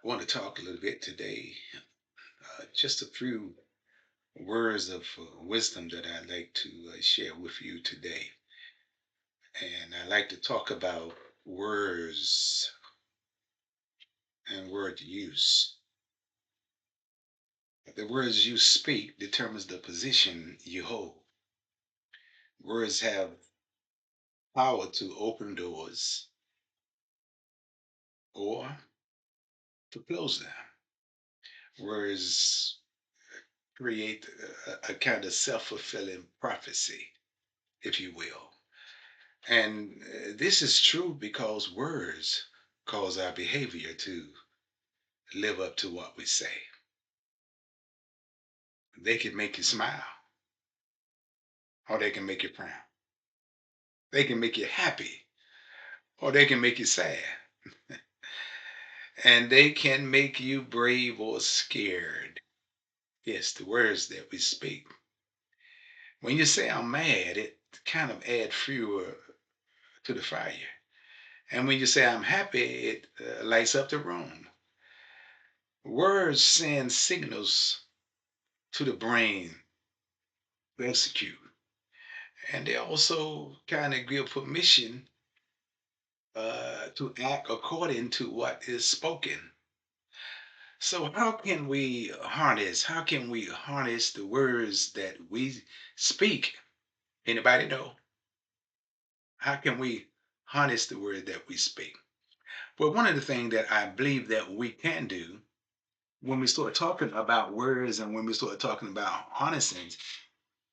I want to talk a little bit today, just a few words of wisdom that I'd like to share with you today. And I'd like to talk about words and word use. The words you speak determines the position you hold. Words have power to open doors or to close them. Words create a kind of self-fulfilling prophecy, if you will. And this is true because words cause our behavior to live up to what we say. They can make you smile or they can make you frown. They can make you happy or they can make you sad. And they can make you brave or scared. Yes, the words that we speak. When you say I'm mad, it kind of adds fuel to the fire. And when you say I'm happy, it lights up the room. Words send signals to the brain to execute. And they also kind of give permission to act according to what is spoken. So how can we harness the words that we speak? Anybody know? How can we harness the word that we speak? Well, one of the things that I believe that we can do when we start talking about words and when we start talking about harnessing,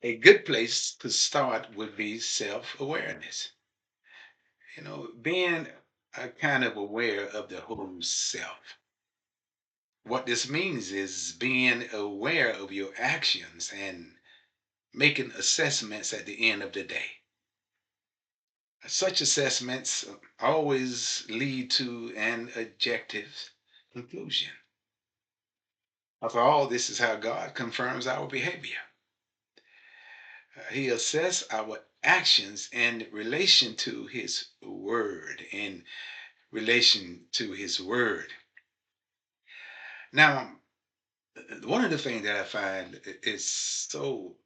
a good place to start would be self-awareness. Being kind of aware of the whole self. What this means is being aware of your actions and making assessments at the end of the day. Such assessments always lead to an objective conclusion. After all, this is how God confirms our behavior. He assesses our actions in relation to His word, in relation to His word. Now, one of the things that I find is so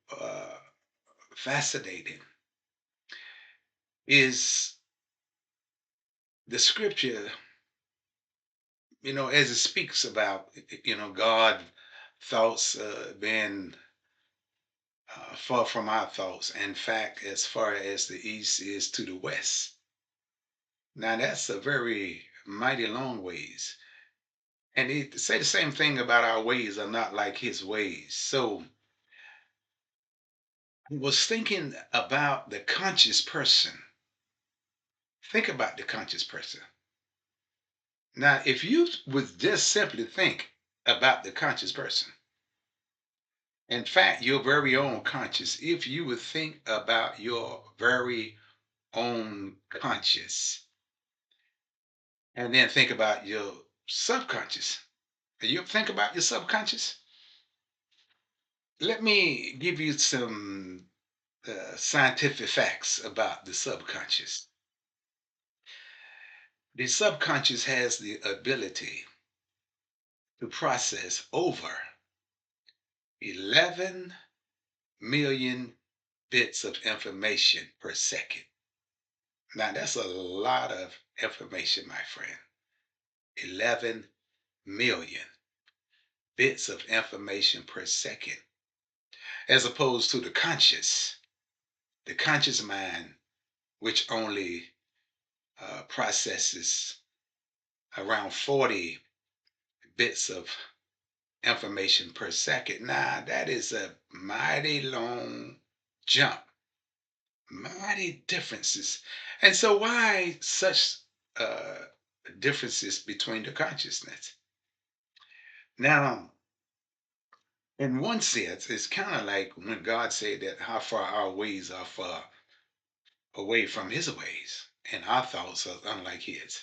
fascinating is the scripture, as it speaks about, God thoughts being far from our thoughts. In fact, as far as the east is to the west. Now, that's a very mighty long ways. And he say the same thing about our ways are not like his ways. So I was thinking about the conscious person. Think about the conscious person. Now, if you would just simply think about the conscious person, in fact, your very own conscious, if you would think about your very own conscious, and then think about your subconscious, and you think about your subconscious, let me give you some scientific facts about the subconscious. The subconscious has the ability to process over 11 million bits of information per second. Now, that's a lot of information, my friend. 11 million bits of information per second, as opposed to the conscious mind, which only processes around 40 bits of information per second. Now, that is a mighty long jump, mighty differences. And so, why such uh, differences between the consciousness? Now, in one sense, it's kind of like when God said that how far our ways are far away from his ways, and our thoughts are unlike his.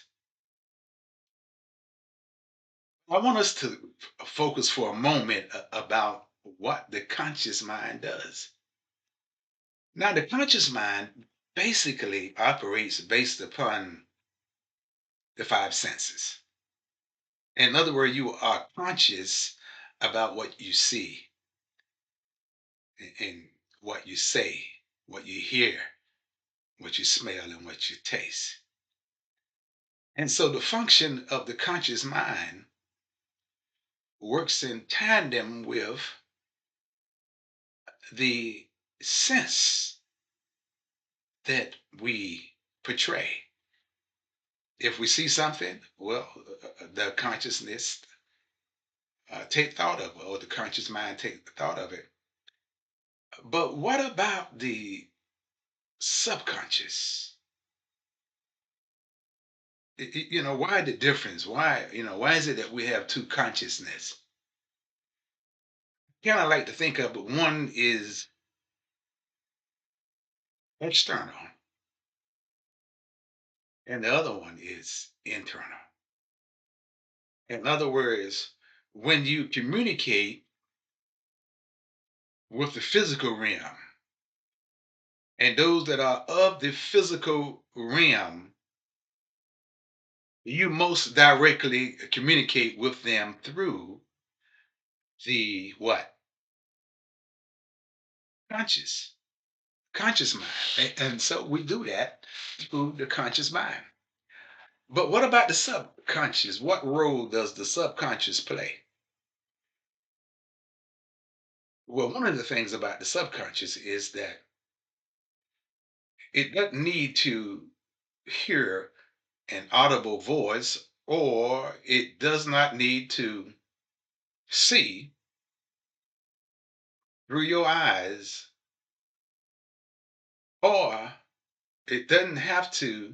I want us to focus for a moment about what the conscious mind does. Now, the conscious mind basically operates based upon the five senses. In other words, you are conscious about what you see and what you say, what you hear, what you smell, and what you taste. And so the function of the conscious mind works in tandem with the sense that we portray. If we see something, well, the consciousness take thought of it, or the conscious mind take thought of it. But what about the subconscious? Why the difference? Why is it that we have two consciousness? Kind of like to think of it. One is external, and the other one is internal. In other words, when you communicate with the physical realm, and those that are of the physical realm, you most directly communicate with them through the what? Conscious, conscious mind. And so we do that through the conscious mind. But what about the subconscious? What role does the subconscious play? Well, one of the things about the subconscious is that it doesn't need to hear an audible voice, or it does not need to see through your eyes, or it doesn't have to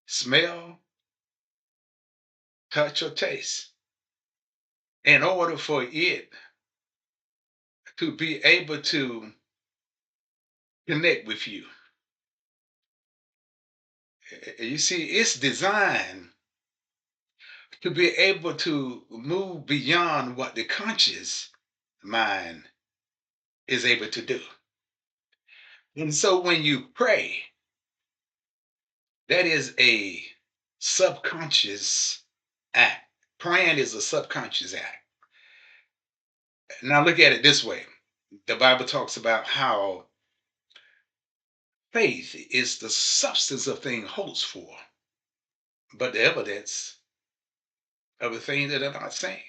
smell, touch, or taste in order for it to be able to connect with you. You see, it's designed to be able to move beyond what the conscious mind is able to do. And so when you pray, that is a subconscious act. Praying is a subconscious act. Now look at it this way. The Bible talks about how faith is the substance of things hoped for, but the evidence of the things that are not seen.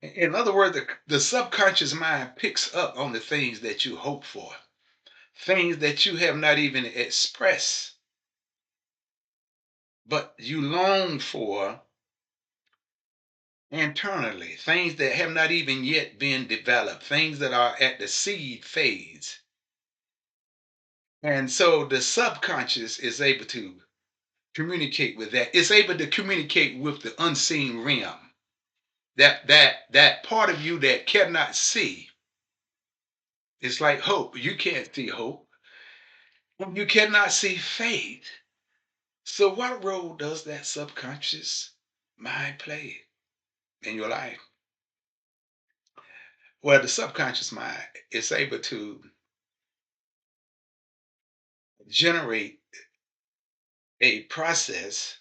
In other words, the subconscious mind picks up on the things that you hope for, things that you have not even expressed, but you long for internally, things that have not even yet been developed, things that are at the seed phase. And so the subconscious is able to communicate with that. It's able to communicate with the unseen realm. That part of you that cannot see. It's like hope. You can't see hope. You cannot see faith. So what role does that subconscious mind play in your life? Well, the subconscious mind is able to generate a process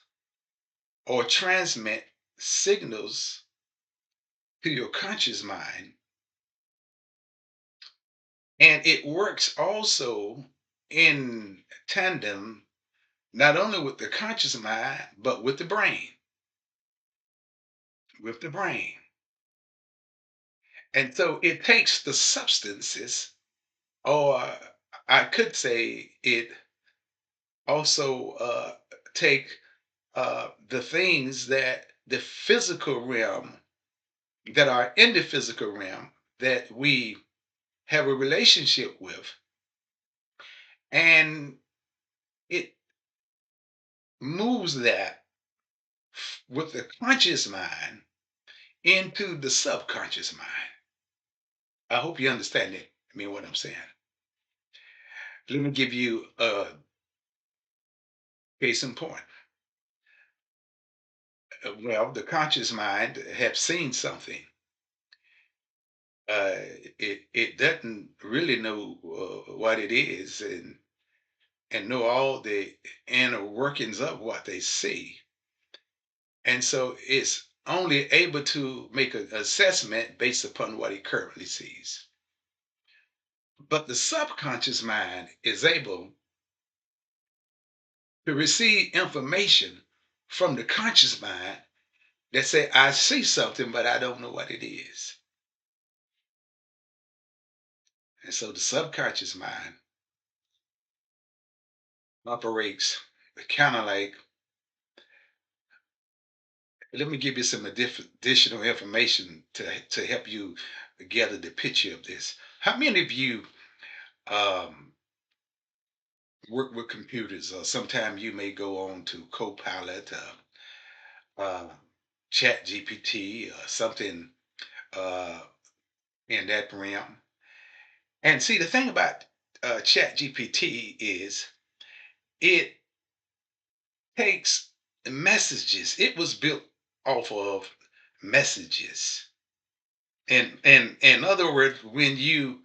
or transmit signals to your conscious mind. And it works also in tandem, not only with the conscious mind, but with the brain. With the brain. And so it takes the substances, or I could say it also take the things that the physical realm, that are in the physical realm, that we have a relationship with, and it moves that with the conscious mind into the subconscious mind. I hope you understand it. I mean, what I'm saying. Let me give you a case in point. Well, the conscious mind have seen something. Uh, it doesn't really know what it is, and know all the inner workings of what they see. And so it's only able to make an assessment based upon what it currently sees. But the subconscious mind is able to receive information from the conscious mind that say, I see something, but I don't know what it is. And so the subconscious mind operates kind of like, let me give you some additional information to help you gather the picture of this. How many of you um, work with computers, or sometimes you may go on to Copilot, uh, Chat GPT, or something uh, in that realm? And see, the thing about Chat GPT is it takes messages. It was built off of messages. And in other words, when you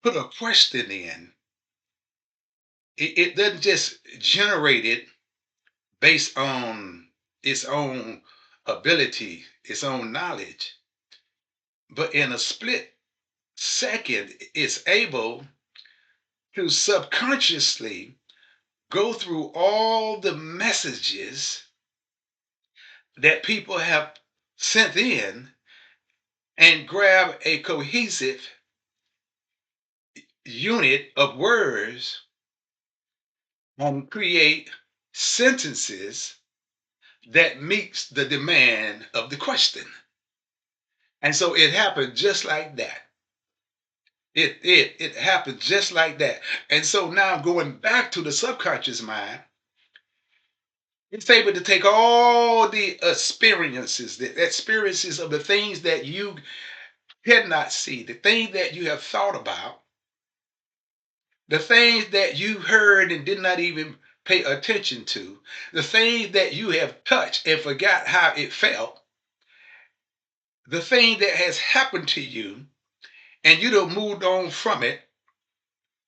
put a question in, it doesn't just generate it based on its own ability, its own knowledge, but in a split second, it's able to subconsciously go through all the messages that people have sent in and grab a cohesive unit of words and create sentences that meets the demand of the question. And so it happened just like that. It happened just like that. And so now going back to the subconscious mind, it's able to take all the experiences, the experiences of the things that you cannot see, the things that you have thought about, the things that you heard and did not even pay attention to, the things that you have touched and forgot how it felt, the thing that has happened to you, and you don't moved on from it,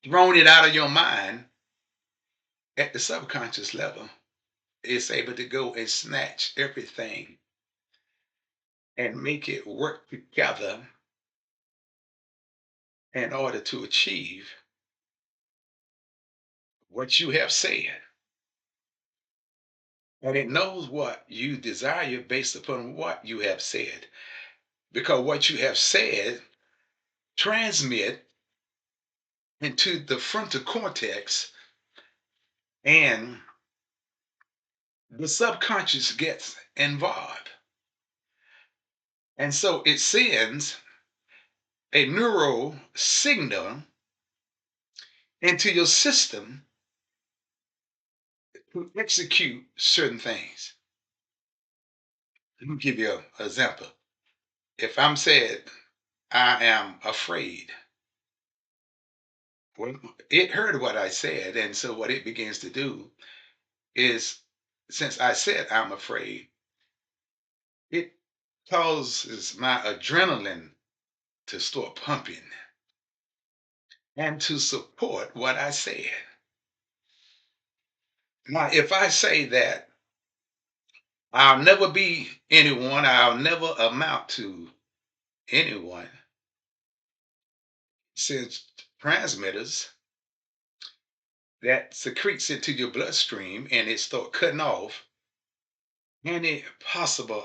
thrown it out of your mind at the subconscious level. It's able to go and snatch everything and make it work together in order to achieve what you have said. And it knows what you desire based upon what you have said. Because what you have said transmit into the frontal cortex, and the subconscious gets involved. And so it sends a neural signal into your system to execute certain things. Let me give you an example. If I'm said, I am afraid, well, it heard what I said. And so what it begins to do is, since I said I'm afraid, it causes my adrenaline to start pumping and to support what I said. Now, if I say that I'll never be anyone, I'll never amount to anyone, since transmitters that secretes into your bloodstream and it start cutting off any possible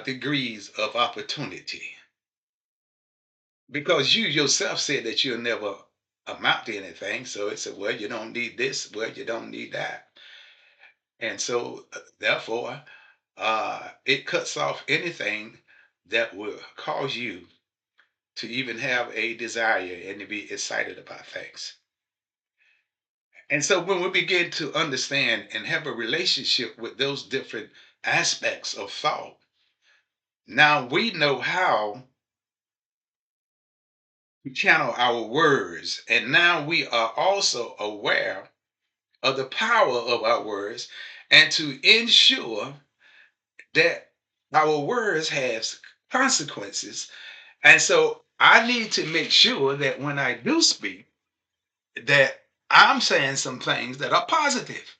degrees of opportunity. Because you yourself said that you'll never amount to anything. So it said, well, you don't need this, well, you don't need that. And so, therefore, it cuts off anything that will cause you to even have a desire and to be excited about things. And so, when we begin to understand and have a relationship with those different aspects of thought, now we know how to channel our words. And now we are also aware of the power of our words and to ensure that our words have consequences. And so I need to make sure that when I do speak, that I'm saying some things that are positive,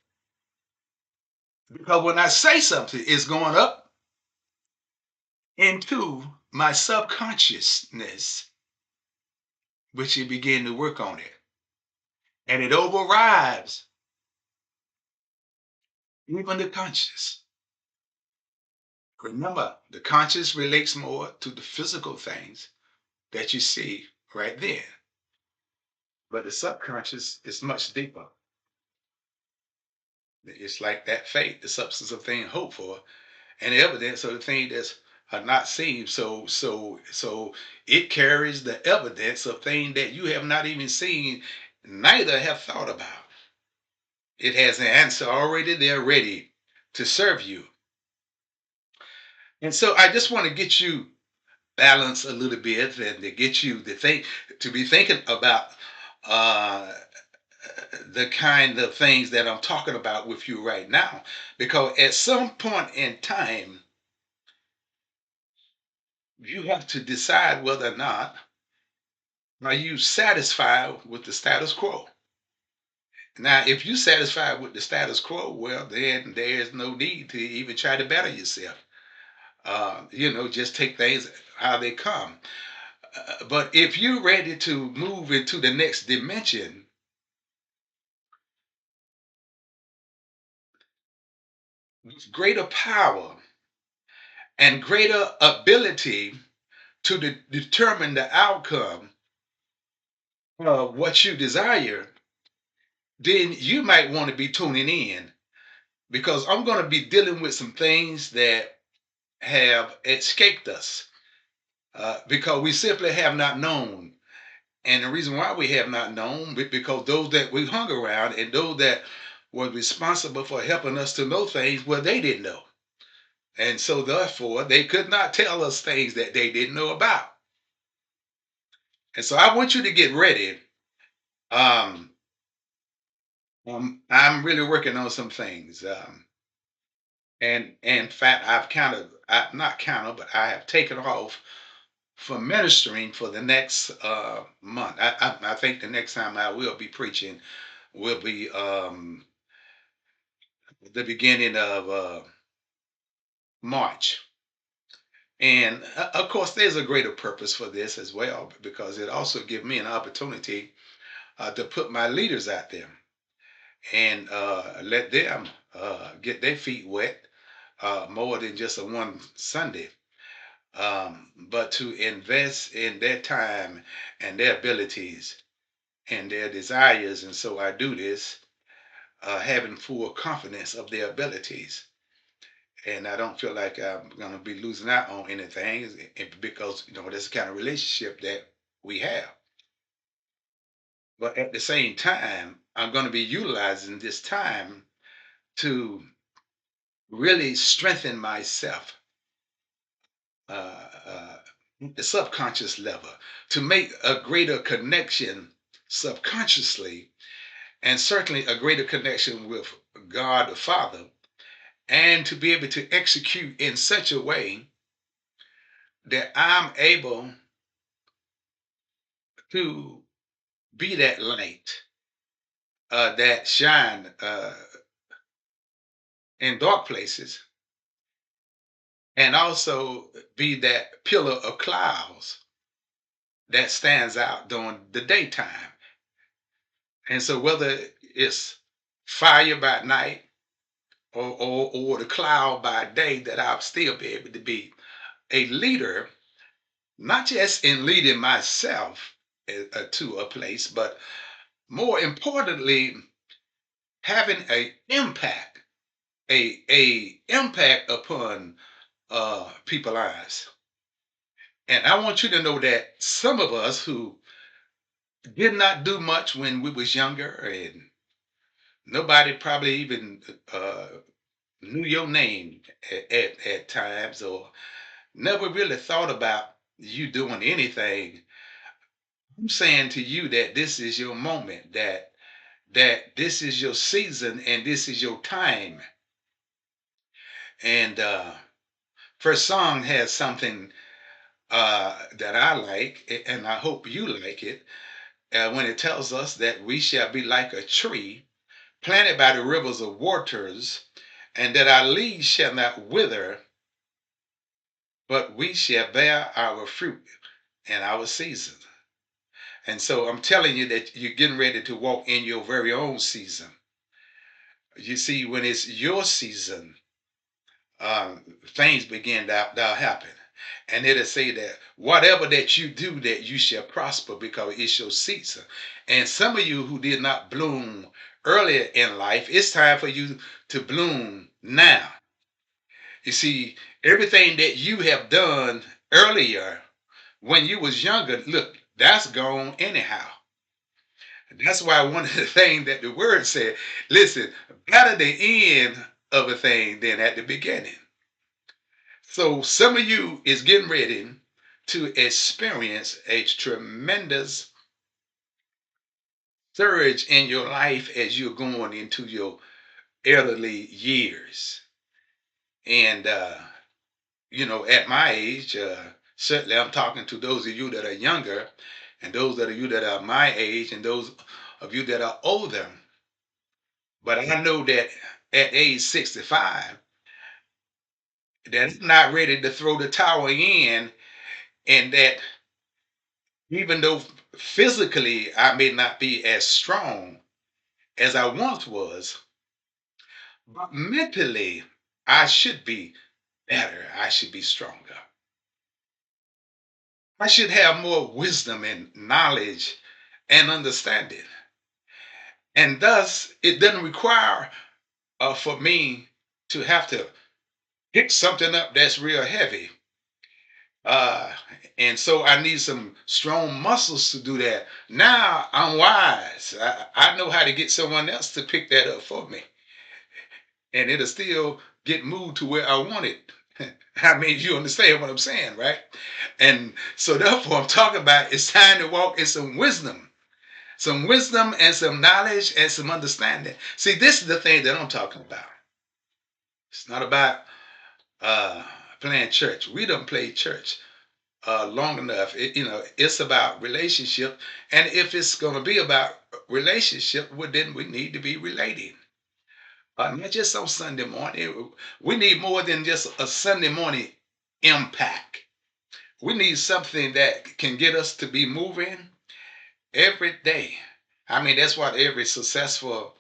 Because when I say something, it's going up into my subconsciousness, which you begin to work on it. And it overrides even the conscious. Remember, the conscious relates more to the physical things that you see right then. But the subconscious is much deeper. It's like that faith, the substance of things hoped for, and the evidence of the thing that's are not seen. So it carries the evidence of things that you have not even seen, neither have thought about. It has an answer already there, ready to serve you. And so I just want to get you balanced a little bit and to get you to think, to be thinking about uh the kind of things that I'm talking about with you right now. Because at some point in time, you have to decide whether or not are you satisfied with the status quo. Now, if you're satisfied with the status quo, well, then there's no need to even try to better yourself. Just take things how they come. But if you're ready to move into the next dimension, with greater power and greater ability to determine the outcome of what you desire, then you might want to be tuning in because I'm going to be dealing with some things that have escaped us because we simply have not known. And the reason why we have not known, because those that we hung around and those that were responsible for helping us to know things, well, they didn't know. And so, therefore, they could not tell us things that they didn't know about. And so, I want you to get ready. Um, I'm really working on some things. And in fact, I'm not kind of, but I have taken off from ministering for the next month. I think the next time I will be preaching will be the beginning of March. And of course, there's a greater purpose for this as well, because it also gives me an opportunity to put my leaders out there and let them get their feet wet more than just a one Sunday, but to invest in their time and their abilities and their desires. And so I do this having full confidence of their abilities. And I don't feel like I'm going to be losing out on anything because, that's the kind of relationship that we have. But at the same time, I'm going to be utilizing this time to really strengthen myself, uh, the subconscious level, to make a greater connection subconsciously, and certainly a greater connection with God the Father, and to be able to execute in such a way that I'm able to be that light that shine in dark places, and also be that pillar of clouds that stands out during the daytime. And so, whether it's fire by night or the cloud by day, that I'll still be able to be a leader, not just in leading myself to a place, but more importantly, having a impact, a impact upon people's lives. And I want you to know that some of us who did not do much when we was younger, and nobody probably even knew your name at times, or never really thought about you doing anything. I'm saying to you that this is your moment, that this is your season and this is your time. And first song has something that I like, and I hope you like it, when it tells us that we shall be like a tree planted by the rivers of waters, and that our leaves shall not wither, but we shall bear our fruit in our season. And so I'm telling you that you're getting ready to walk in your very own season. You see, when it's your season, things begin to happen. And it'll say that whatever that you do, that you shall prosper because it's your season. And some of you who did not bloom earlier in life, it's time for you to bloom now. You see, everything that you have done earlier when you was younger, look, that's gone anyhow. That's why one of the things that the word said, listen, better the end of a thing than at the beginning. So some of you is getting ready to experience a tremendous surge in your life as you're going into your elderly years. And at my age, certainly I'm talking to those of you that are younger, and those of you that are my age, and those of you that are older. But I know that at age 65, that I'm not ready to throw the towel in, and that even though physically I may not be as strong as I once was, but mentally I should be better. I should be stronger. I should have more wisdom and knowledge and understanding. And thus, it doesn't require for me to have to pick something up that's real heavy. Uh, and so I need some strong muscles to do that. Now I'm wise. I know how to get someone else to pick that up for me, and it'll still get moved to where I want it. I mean, you understand what I'm saying, right? And so therefore, I'm talking about it's time to walk in some wisdom and some knowledge and some understanding. See, this is the thing that I'm talking about. It's not about uh, playing church. We don't play church long enough. It's about relationship, and if it's going to be about relationship, well, then we need to be relating. Not just on Sunday morning. We need more than just a Sunday morning impact. We need something that can get us to be moving every day. I mean, that's what every successful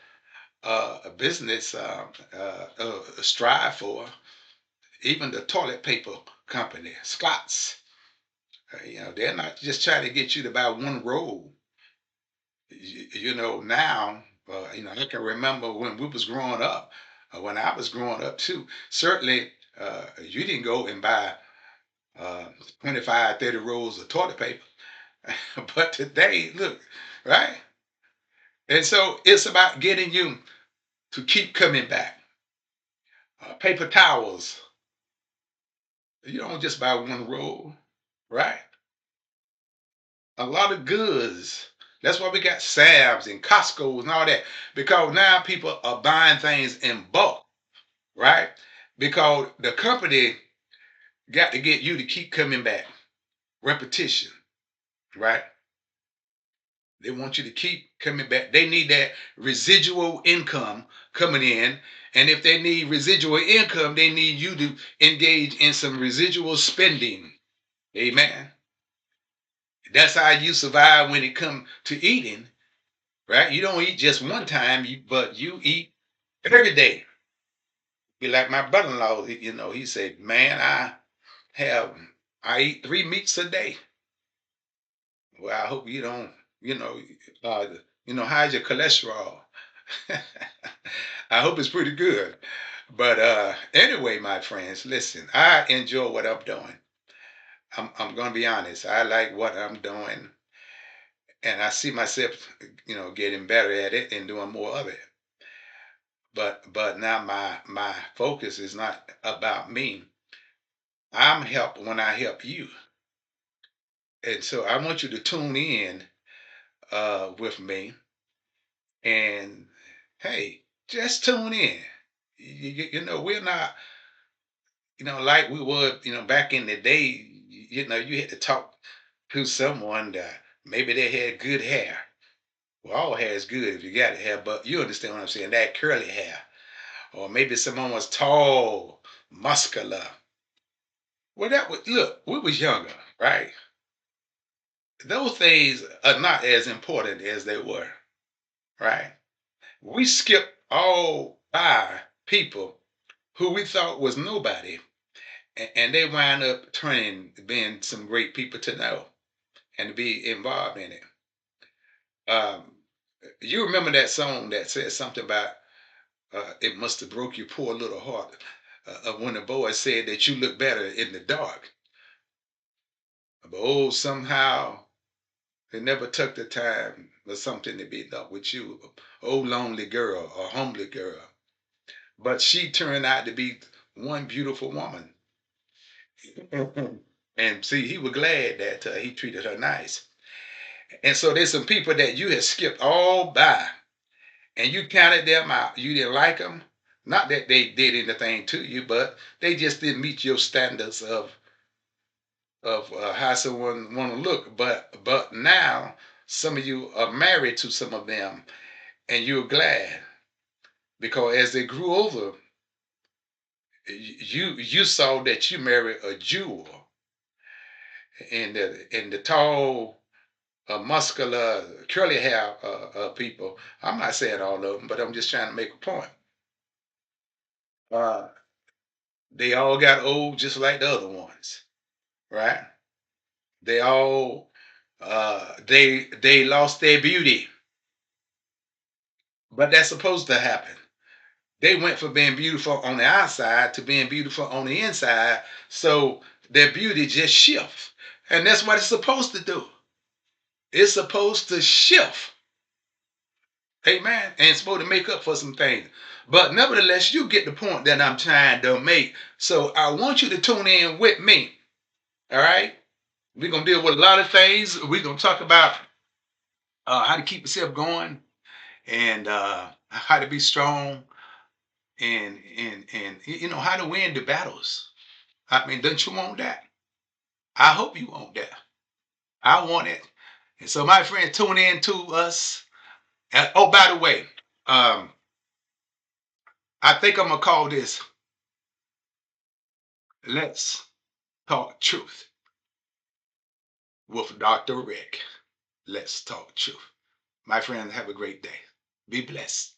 business strive for. Even the toilet paper company, Scott's. They're not just trying to get you to buy one roll. Now, I can remember when we was growing up, when I was growing up too. Certainly, you didn't go and buy uh, 25, 30 rolls of toilet paper. But today, look, right? And so it's about getting you to keep coming back. Paper towels, you don't just buy one roll, right? A lot of goods. That's why we got Sam's and Costco's and all that. Because now people are buying things in bulk, right? Because the company got to get you to keep coming back. Repetition, right? They want you to keep coming back. They need that residual income coming in. And if they need residual income, they need you to engage in some residual spending. Amen. That's how you survive when it comes to eating, right? You don't eat just one time, but you eat every day. Be like my brother-in-law, he said, "Man, have I eat 3 meats a day." Well, I hope you don't, you know, how's your cholesterol? I hope it's pretty good. But anyway, my friends, listen, I enjoy what I'm doing. I'm gonna be honest. I like what I'm doing, and I see myself, getting better at it and doing more of it. But now my focus is not about me. I'm helped when I help you. And so I want you to tune in with me, and hey, just tune in. We're not, like we were, back in the day. You had to talk to someone that maybe they had good hair. Well, all hair is good if you got hair, but you understand what I'm saying, that curly hair. or maybe someone was tall, muscular. Well, that was look. We was younger, right? Those things are not as important as they were, right? We skipped all by people who we thought was nobody, and they wind up turning being some great people to know and to be involved in it. Um, you remember that song that said something about it must have broke your poor little heart when the boy said that you look better in the dark. But oh, somehow they never took the time or something to be done with you, oh lonely girl or homely girl. But she turned out to be one beautiful woman. And see, he was glad that he treated her nice. And so there's some people that you had skipped all by, and you counted them out. You didn't like them. Not that they did anything to you, but they just didn't meet your standards of how someone want to look. But now some of you are married to some of them, and you're glad because as they grew older, you saw that you married a jewel, and the tall, muscular, curly hair people. I'm not saying all of them, but I'm just trying to make a point. Uh, they all got old just like the other ones, right? They all they lost their beauty, but that's supposed to happen. They went from being beautiful on the outside to being beautiful on the inside, so their beauty just shifts, and that's what it's supposed to do. It's supposed to shift. Amen. And it's supposed to make up for some things. But nevertheless, you get the point that I'm trying to make. So I want you to tune in with me. All right. We're going to deal with a lot of things. We're going to talk about how to keep yourself going and how to be strong and you know how to win the battles. I mean, don't you want that? I hope you want that. I want it. And so, my friend, tune in to us. Oh, by the way, um, I think I'm gonna call this "Let's Talk Truth" with Dr. Rick. Let's talk truth. My friend, have a great day. Be blessed.